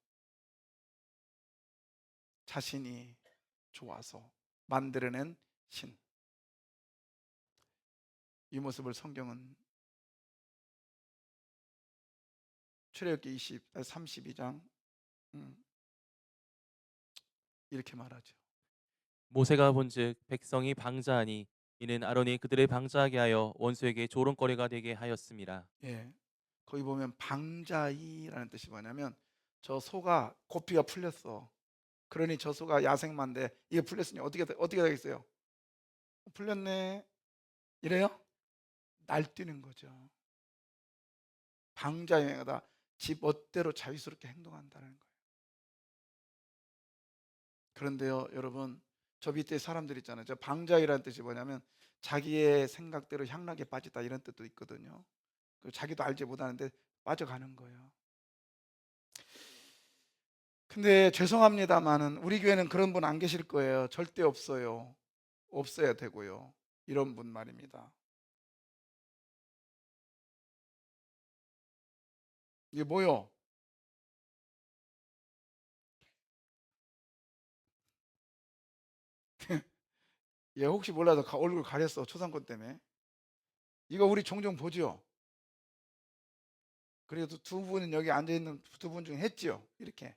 자신이 좋아서 만들어낸 신. 이 모습을 성경은 출애굽기 32장 이렇게 말하죠. 모세가 본즉 백성이 방자하니 이는 아론이 그들을 방자하게 하여 원수에게 조롱거리가 되게 하였음이라. 예, 거기 보면 방자이라는 뜻이 뭐냐면 저 소가 고피가 풀렸어. 그러니 저 소가 야생마인데 이게 풀렸으니 어떻게 되겠어요? 풀렸네. 이래요? 날뛰는 거죠. 방자형이다. 지 멋대로 자유스럽게 행동한다는 거예요. 그런데요, 여러분, 저 밑에 사람들 있잖아요. 저 방자이라는 뜻이 뭐냐면 자기의 생각대로 향락에 빠지다 이런 뜻도 있거든요. 자기도 알지 못하는데 빠져가는 거예요. 근데 죄송합니다만은 우리 교회는 그런 분 안 계실 거예요. 절대 없어요. 없어야 되고요. 이런 분 말입니다. 이게 뭐요? 얘 혹시 몰라서 얼굴 가렸어. 초상권 때문에. 이거 우리 종종 보죠. 그래도 두 분은 여기 앉아있는 두 분 중에 했지요. 이렇게.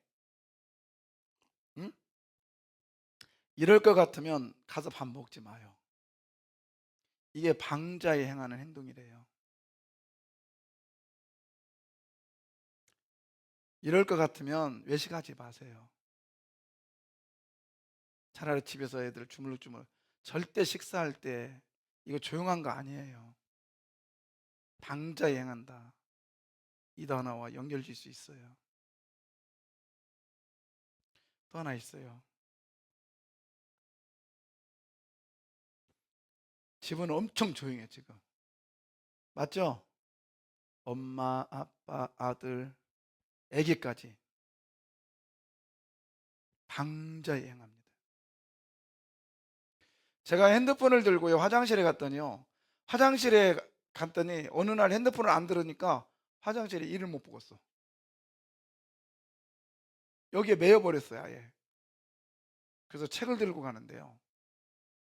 응? 이럴 것 같으면 가서 밥 먹지 마요. 이게 방자에 행하는 행동이래요. 이럴 것 같으면 외식하지 마세요. 차라리 집에서 애들 주물주물. 절대 식사할 때 이거 조용한 거 아니에요. 방자에 행한다. 이 단어와 연결질 수 있어요. 또 하나 있어요. 집은 엄청 조용해 지금. 맞죠? 엄마, 아빠, 아들, 아기까지 방자에 행합니다. 제가 핸드폰을 들고요 화장실에 갔더니 어느 날 핸드폰을 안 들으니까 화장실에 이를 못 보겠어. 여기에 매여버렸어요 아예. 그래서 책을 들고 가는데요,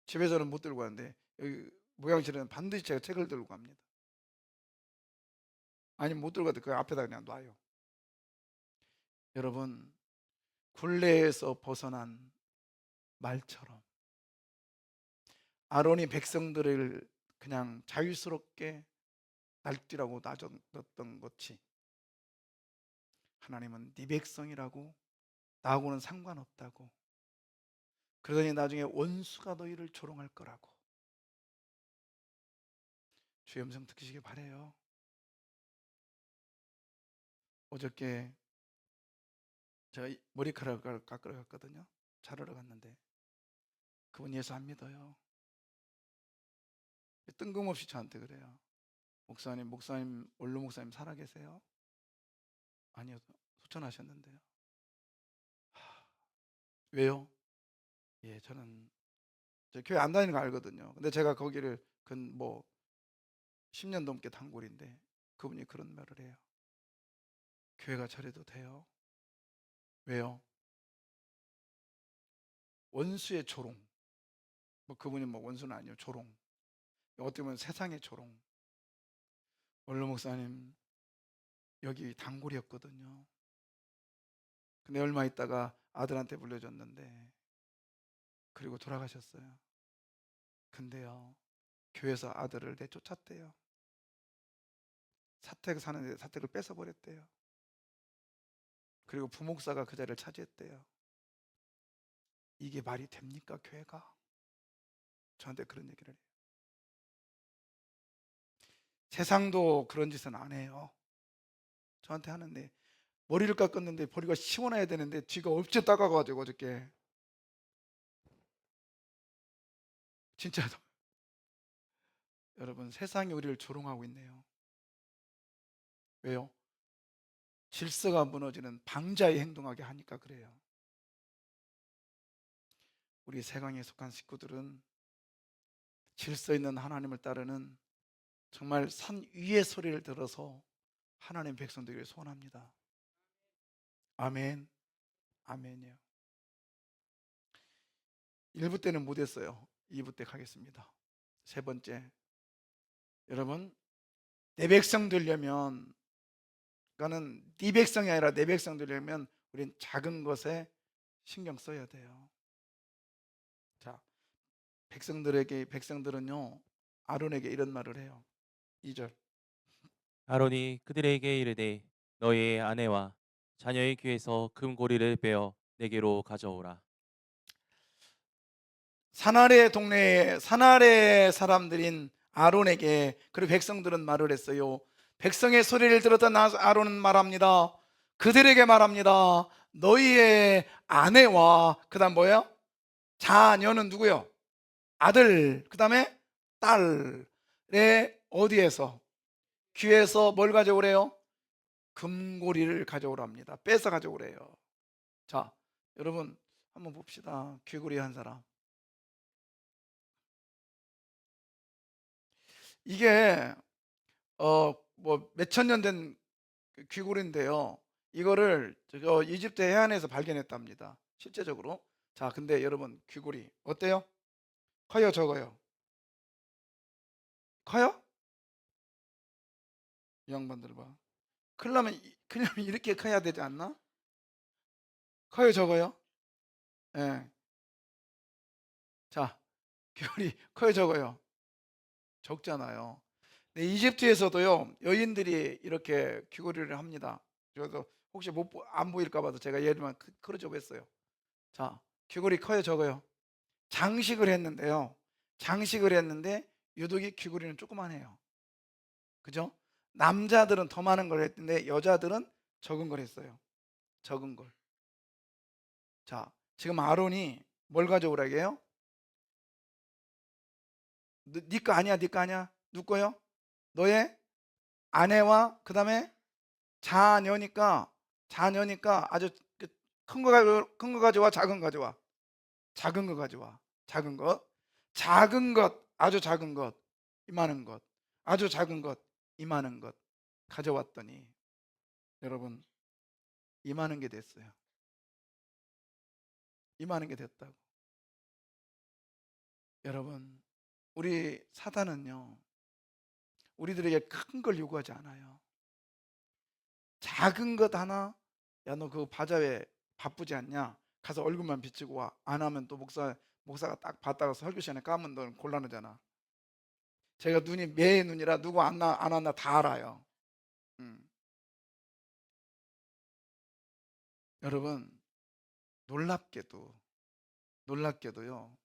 집에서는 못 들고 가는데 여기 모양실에는 반드시 제가 책을 들고 갑니다. 아니면 못 들고 가도 그 앞에다 그냥 놔요. 여러분, 굴레에서 벗어난 말처럼 아론이 백성들을 그냥 자유스럽게 날뛰라고 놔줬던 것이 하나님은 네 백성이라고, 나하고는 상관없다고, 그러더니 나중에 원수가 너희를 조롱할 거라고. 주의 음성 듣기시길 바래요. 어저께 제가 머리카락을 깎으러 갔거든요. 자르러 갔는데 그분 예수 안 믿어요. 뜬금없이 저한테 그래요. 목사님 원로 목사님 살아계세요? 아니요, 소천하셨는데요. 왜요? 예, 저는 저 교회 안 다니는 거 알거든요. 근데 제가 거기를 근 뭐 10년 넘게 단골인데 그분이 그런 말을 해요. 교회가 저래도 돼요? 왜요? 원수의 조롱. 뭐 그분이 뭐 원수는 아니에요. 조롱. 어떻게 보면 세상의 조롱. 원로 목사님 여기 단골이었거든요. 근데 얼마 있다가 아들한테 물려줬는데 그리고 돌아가셨어요. 근데요, 교회에서 아들을 내쫓았대요. 사택 사는데 사택을 뺏어버렸대요. 그리고 부목사가 그 자리를 차지했대요. 이게 말이 됩니까, 교회가? 저한테 그런 얘기를 해요. 세상도 그런 짓은 안 해요. 저한테 하는데 머리를 깎았는데 머리가 시원해야 되는데 뒤가 엎쳐 따가가지고 어저께 진짜 여러분 세상이 우리를 조롱하고 있네요. 왜요? 질서가 무너지는 방자에 행동하게 하니까 그래요. 우리 세강에 속한 식구들은 질서 있는 하나님을 따르는 정말 산 위의 소리를 들어서 하나님 백성되기를 소원합니다. 아멘. 아멘이요. 1부 때는 못했어요. 2부 때 가겠습니다. 세 번째, 여러분 내 백성 되려면, 그러니까는 네 백성이 아니라 내 백성 되려면 우린 작은 것에 신경 써야 돼요. 자, 백성들은요 아론에게 이런 말을 해요. 2절. 아론이 그들에게 이르되 너희의 아내와 자녀의 귀에서 금고리를 빼어 내게로 가져오라. 산아래 동네에 산아래 사람들인 아론에게, 그리고 백성들은 말을 했어요. 백성의 소리를 들었던 아론은 말합니다. 그들에게 말합니다. 너희의 아내와 그다음 뭐예요? 자녀는 누구요? 아들, 그다음에 딸의 어디에서? 귀에서 뭘 가져오래요? 금고리를 가져오랍니다. 뺏어 가져오래요. 자, 여러분 한번 봅시다. 귀고리 한 사람. 이게 뭐 몇천 년 된 귀고리인데요. 이거를 저 이집트 해안에서 발견했답니다. 실제적으로. 자, 근데 여러분 귀고리 어때요? 커요, 적어요? 커요? 이 양반들 봐. 그러면 이렇게 커야 되지 않나? 커요, 적어요? 예. 자, 귀고리 커요, 적어요? 적잖아요. 네, 이집트에서도요 여인들이 이렇게 귀고리를 합니다. 그래서 혹시 안 보일까 봐서 제가 예를만 크로즈업 했어요. 자, 귀걸이 커요, 적어요? 장식을 했는데요. 장식을 했는데 유독이 귀걸이는 조그만해요. 그죠? 남자들은 더 많은 걸 했는데 여자들은 적은 걸 했어요. 적은 걸. 자, 지금 아론이 뭘 가져오라고 해요? 네 거 아니야, 네 거 아니야. 누구 거요? 너의 아내와 그 다음에 자녀니까 아주 큰 거 가져와, 작은 거 가져와. 작은 거 가져와. 작은 것, 아주 작은 것, 이만한 것, 아주 작은 것, 이만한 것 가져왔더니 여러분 이만한 게 됐어요. 이만한 게 됐다고. 여러분, 우리 사단은요 우리들에게 큰 걸 요구하지 않아요. 작은 것 하나, 야 너 그 바자회 바쁘지 않냐? 가서 얼굴만 비치고 와. 안 하면 또 목사가 딱 봤다가 설교 시간에 까면 너 곤란하잖아. 제가 눈이 매의 눈이라 누구 안 왔나 다 알아요. 음. 여러분 놀랍게도요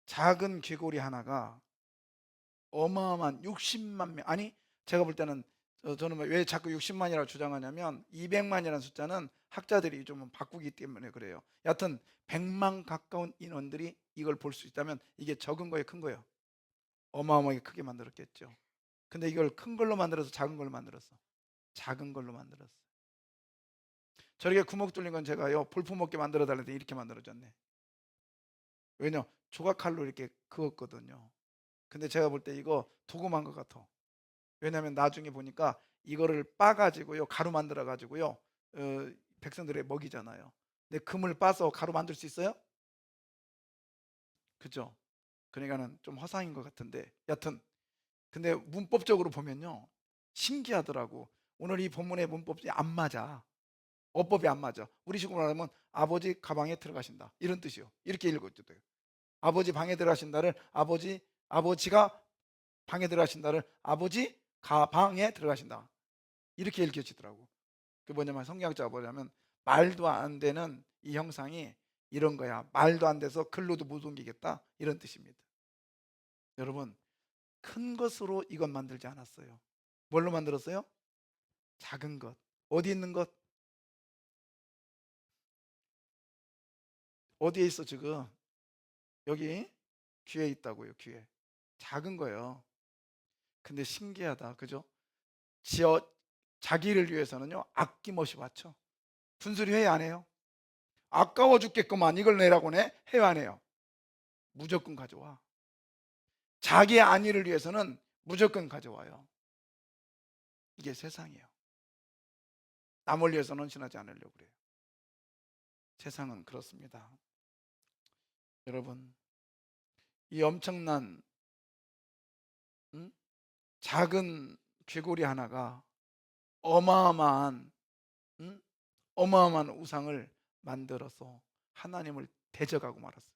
작은 귀고리 하나가 어마어마한 60만 명, 아니 제가 볼 때는 저는 왜 자꾸 60만이라고 주장하냐면 200만이라는 숫자는 학자들이 좀 바꾸기 때문에 그래요. 여하튼 100만 가까운 인원들이 이걸 볼 수 있다면 이게 적은 거예요, 큰 거예요? 어마어마하게 크게 만들었겠죠. 근데 이걸 큰 걸로 만들어서 작은 걸로 만들었어. 작은 걸로 만들었어. 저렇게 구멍 뚫린 건 제가요 볼품없게 만들어 달랬더니 이렇게 만들어졌네. 왜냐, 조각칼로 이렇게 그었거든요. 근데 제가 볼 때 이거 도금한 것 같아. 왜냐하면 나중에 보니까 이거를 빻아가지고요 가루 만들어 가지고요 백성들의 먹이잖아요. 근데 금을 빻아서 가루 만들 수 있어요? 그죠? 그러니까는 좀 허상인 것 같은데, 여튼 근데 문법적으로 보면요 신기하더라고. 오늘 이 본문의 문법이 안 맞아. 어법이 안 맞아. 우리 식으로 말하면 아버지 가방에 들어가신다 이런 뜻이요. 이렇게 읽어도 돼요. 아버지 방에 들어가신다를 아버지가 방에 들어가신다를 아버지 가방에 들어가신다 이렇게 읽혀지더라고. 그 뭐냐면 성경학자가 뭐냐면 말도 안 되는 이 형상이 이런 거야. 말도 안 돼서 글로도 못 옮기겠다 이런 뜻입니다. 여러분, 큰 것으로 이것 만들지 않았어요. 뭘로 만들었어요? 작은 것. 어디 있는 것? 어디에 있어 지금? 여기 귀에 있다고요. 귀에. 작은 거예요. 근데 신기하다, 그죠? 지어 자기를 위해서는요 아낌없이 바쳐. 분수리 회의 안 해요? 아까워 죽겠구만 이걸 내라고네. 해요 안 해요? 무조건 가져와. 자기의 안위를 위해서는 무조건 가져와요. 이게 세상이에요. 남을 위해서는 헌신하지 않으려고 그래요. 세상은 그렇습니다. 여러분, 이 엄청난 작은 귀고리 하나가 어마어마한 어마어마한 우상을 만들어서 하나님을 대적하고 말았어요.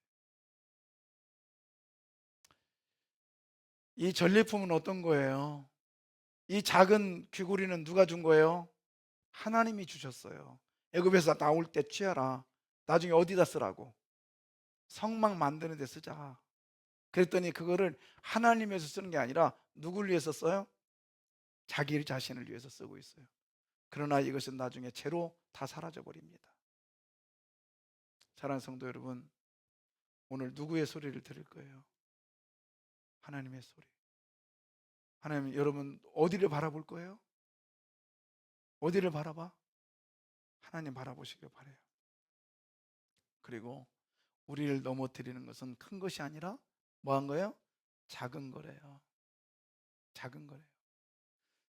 이 전리품은 어떤 거예요? 이 작은 귀고리는 누가 준 거예요? 하나님이 주셨어요. 애굽에서 나올 때 취하라. 나중에 어디다 쓰라고? 성막 만드는 데 쓰자. 그랬더니 그거를 하나님에서 쓰는 게 아니라 누굴 위해서 써요? 자기 자신을 위해서 쓰고 있어요. 그러나 이것은 나중에 채로 다 사라져 버립니다. 사랑하는 성도 여러분, 오늘 누구의 소리를 들을 거예요? 하나님의 소리. 하나님, 여러분 어디를 바라볼 거예요? 어디를 바라봐? 하나님 바라보시길 바래요. 그리고 우리를 넘어뜨리는 것은 큰 것이 아니라 뭐 한 거예요? 작은 거래요. 작은 거래요.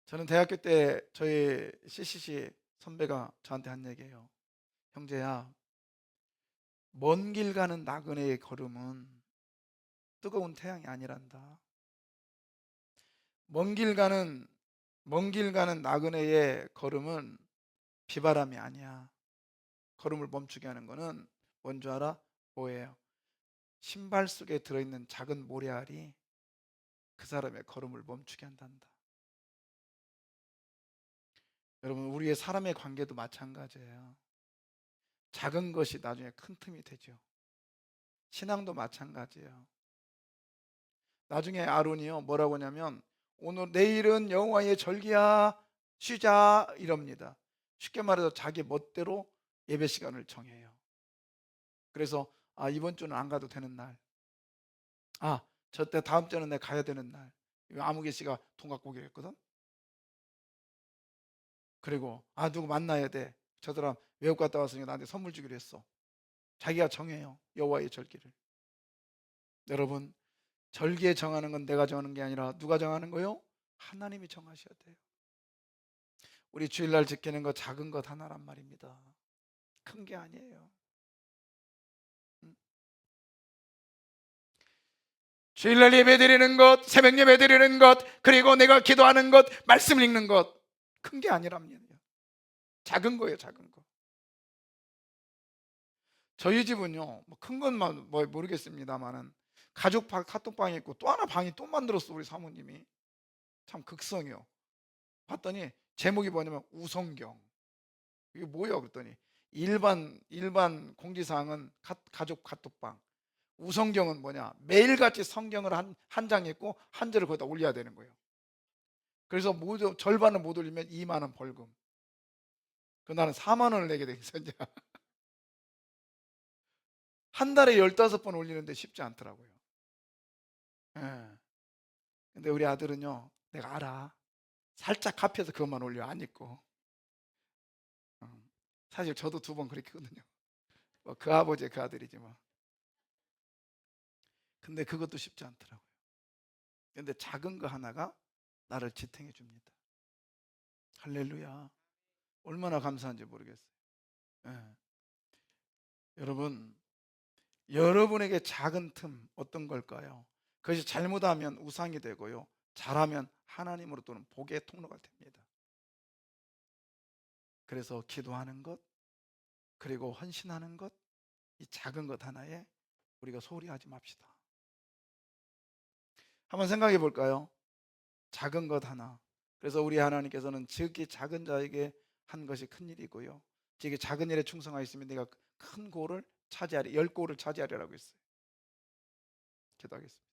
저는 대학교 때 저희 CCC 선배가 저한테 한 얘기예요. 형제야, 먼 길 가는 나그네의 걸음은 뜨거운 태양이 아니란다. 먼 길 가는 나그네의 걸음은 비바람이 아니야. 걸음을 멈추게 하는 거는 뭔 줄 알아? 뭐예요? 신발 속에 들어있는 작은 모래알이 그 사람의 걸음을 멈추게 한단다. 여러분, 우리의 사람의 관계도 마찬가지예요. 작은 것이 나중에 큰 틈이 되죠. 신앙도 마찬가지예요. 나중에 아론이요 뭐라고 하냐면 오늘 내일은 여호와의 절기야 쉬자 이럽니다. 쉽게 말해서 자기 멋대로 예배 시간을 정해요. 그래서 이번 주는 안 가도 되는 날, 저때 다음 주는 내가 가야 되는 날. 아무개 씨가 돈 갖고 오기로 했거든. 그리고 누구 만나야 돼. 저 사람 외국 갔다 왔으니까 나한테 선물 주기로 했어. 자기가 정해요, 여호와의 절기를. 여러분, 절기에 정하는 건 내가 정하는 게 아니라 누가 정하는 거요? 하나님이 정하셔야 돼요. 우리 주일날 지키는 거 작은 것 하나란 말입니다. 큰 게 아니에요. 주일날 예배 드리는 것, 새벽 예배 드리는 것, 그리고 내가 기도하는 것, 말씀 읽는 것, 큰 게 아니랍니다. 작은 거예요, 작은 거. 저희 집은요, 큰 것만 모르겠습니다만은 가족 카톡방이 있고 또 하나 방이 또 만들었어, 우리 사모님이. 참 극성이요. 봤더니 제목이 뭐냐면 우성경. 이게 뭐예요? 그랬더니 일반 공지사항은 가족 카톡방. 우성경은 뭐냐? 매일같이 성경을 한 장 읽고 한 절을 거기다 올려야 되는 거예요. 그래서 절반을 못 올리면 2만 원 벌금. 그 나는 4만 원을 내게 되겠어 이제. 한 달에 15번 올리는데 쉽지 않더라고요. 예. 근데 우리 아들은요, 내가 알아. 살짝 갚여서 그것만 올려 안 입고. 어. 사실 저도 2번 그렇게 했거든요. 뭐 그 아버지의 그 아들이지 뭐. 근데 그것도 쉽지 않더라고요. 근데 작은 거 하나가 나를 지탱해 줍니다. 할렐루야. 얼마나 감사한지 모르겠어요. 예. 여러분, 여러분에게 작은 틈 어떤 걸까요? 그것이 잘못하면 우상이 되고요, 잘하면 하나님으로 또는 복의 통로가 됩니다. 그래서 기도하는 것, 그리고 헌신하는 것, 이 작은 것 하나에 우리가 소홀히 하지 맙시다. 한번 생각해 볼까요? 작은 것 하나. 그래서 우리 하나님께서는 지극히 작은 자에게 한 것이 큰 일이고요, 지극히 작은 일에 충성하였으면 내가 큰 고를 차지하리, 10고를 차지하리라고 했어요. 기도하겠습니다.